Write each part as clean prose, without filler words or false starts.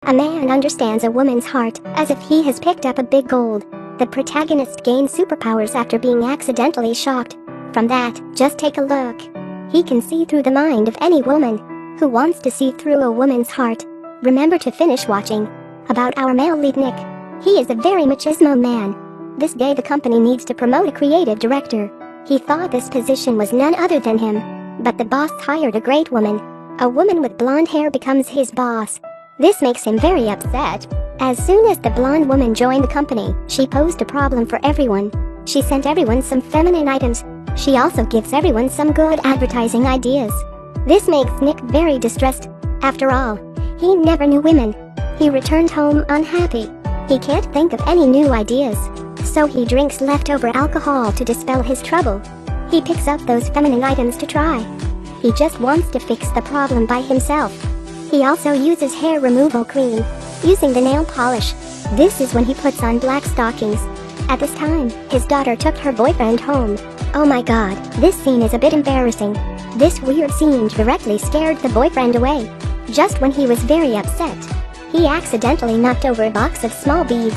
A man understands a woman's heart as if he has picked up a big gold. The protagonist gains superpowers after being accidentally shocked. From that, just take a look. He can see through the mind of any woman who wants to see through a woman's heart. Remember to finish watching. About our male lead Nick. He is a very machismo man. This day the company needs to promote a creative director. He thought this position was none other than him. But the boss hired a great woman. A woman with blonde hair becomes his boss. This makes him very upset. As soon as the blonde woman joined the company, she posed a problem for everyone. She sent everyone some feminine items. She also gives everyone some good advertising ideas. This makes Nick very distressed. After all, he never knew women. He returned home unhappy. He can't think of any new ideas. So he drinks leftover alcohol to dispel his trouble. He picks up those feminine items to try. He just wants to fix the problem by himself. He also uses hair removal cream, using the nail polish. This is when he puts on black stockings. At this time, his daughter took her boyfriend home. Oh my god, this scene is a bit embarrassing. This weird scene directly scared the boyfriend away. Just when he was very upset, he accidentally knocked over a box of small beads.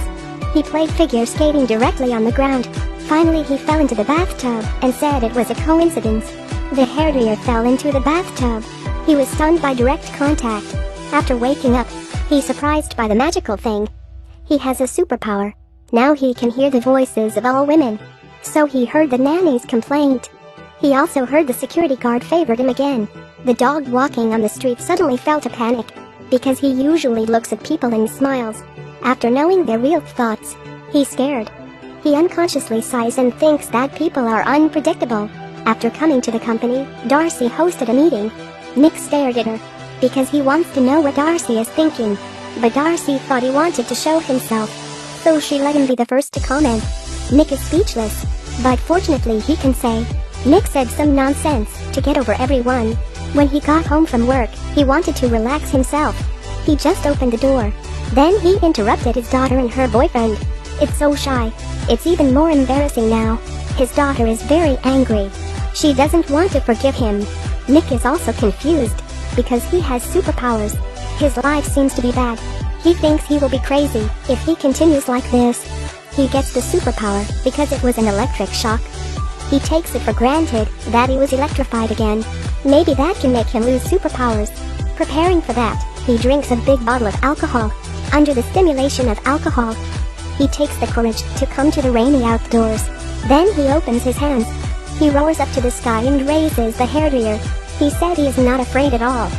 He played figure skating directly on the ground. Finally he fell into the bathtub and said it was a coincidence. The hairdryer fell into the bathtub. He was stunned by direct contact. After waking up, he's surprised by the magical thing. He has a superpower. Now he can hear the voices of all women. So he heard the nanny's complaint. He also heard the security guard favored him again. The dog walking on the street suddenly felt a panic, because he usually looks at people and smiles. After knowing their real thoughts, he's scared. He unconsciously sighs and thinks that people are unpredictable. After coming to the company, Darcy hosted a meeting. Nick stared at her, because he wants to know what Darcy is thinking. But Darcy thought he wanted to show himself, so she let him be the first to comment. Nick is speechless, but fortunately he can say, Nick said some nonsense to get over everyone. When he got home from work, he wanted to relax himself. He just opened the door. Then he interrupted his daughter and her boyfriend. It's so shy. It's even more embarrassing now. His daughter is very angry. She doesn't want to forgive him. Nick is also confused, because he has superpowers. His life seems to be bad. He thinks he will be crazy if he continues like this. He gets the superpower because it was an electric shock. He takes it for granted that he was electrified again. Maybe that can make him lose superpowers. Preparing for that, he drinks a big bottle of alcohol. Under the stimulation of alcohol, he takes the courage to come to the rainy outdoors. Then he opens his hands. He roars up to the sky and raises the hairdryer. He said he is not afraid at all.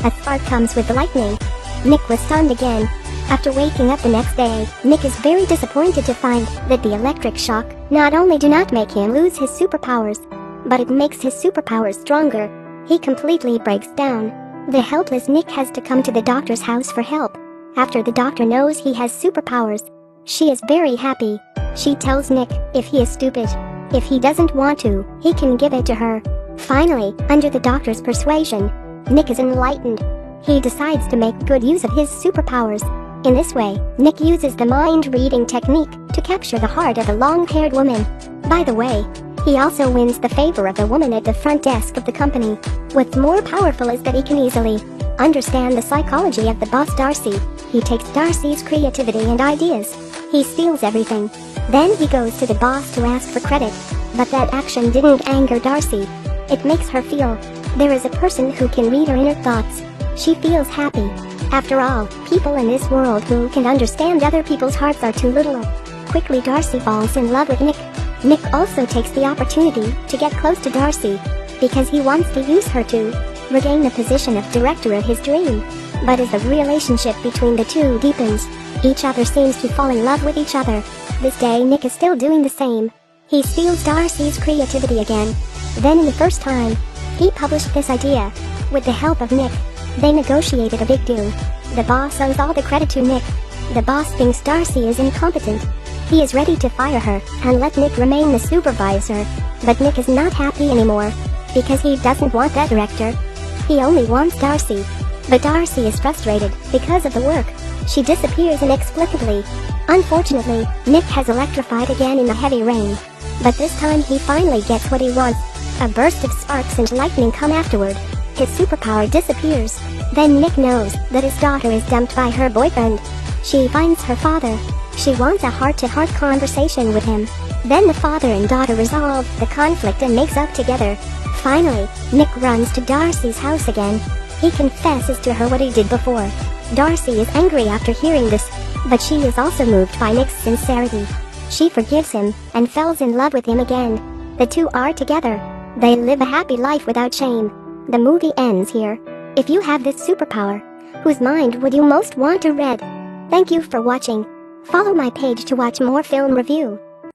A spark comes with the lightning. Nick was stunned again. After waking up the next day, Nick is very disappointed to find that the electric shock not only do not make him lose his superpowers, but it makes his superpowers stronger. He completely breaks down. The helpless Nick has to come to the doctor's house for help. After the doctor knows he has superpowers, she is very happy. She tells Nick if he is stupid, if he doesn't want to, he can give it to her. Finally, under the doctor's persuasion, Nick is enlightened. He decides to make good use of his superpowers. In this way, Nick uses the mind-reading technique to capture the heart of a long-haired woman. By the way, he also wins the favor of the woman at the front desk of the company. What's more powerful is that he can easily understand the psychology of the boss Darcy. He takes Darcy's creativity and ideas. He steals everything. Then he goes to the boss to ask for credit. But that action didn't anger Darcy. It makes her feel there is a person who can read her inner thoughts. She feels happy. After all, people in this world who can understand other people's hearts are too little. Quickly Darcy falls in love with Nick. Nick also takes the opportunity to get close to Darcy, because he wants to use her to regain the position of director of his dream. But as the relationship between the two deepens, each other seems to fall in love with each other. This day Nick is still doing the same. He steals Darcy's creativity again. Then in the first time, he published this idea. With the help of Nick, they negotiated a big deal. The boss owes all the credit to Nick. The boss thinks Darcy is incompetent. He is ready to fire her and let Nick remain the supervisor. But Nick is not happy anymore, because he doesn't want that director. He only wants Darcy. But Darcy is frustrated because of the work. She disappears inexplicably. Unfortunately, Nick has electrified again in the heavy rain. But this time he finally gets what he wants. A burst of sparks and lightning come afterward. His superpower disappears. Then Nick knows that his daughter is dumped by her boyfriend. She finds her father. She wants a heart-to-heart conversation with him. Then the father and daughter resolve the conflict and makes up together. Finally, Nick runs to Darcy's house again. He confesses to her what he did before. Darcy is angry after hearing this, but she is also moved by Nick's sincerity. She forgives him and falls in love with him again. The two are together. They live a happy life without shame. The movie ends here. If you have this superpower, whose mind would you most want to read? Thank you for watching. Follow my page to watch more film review.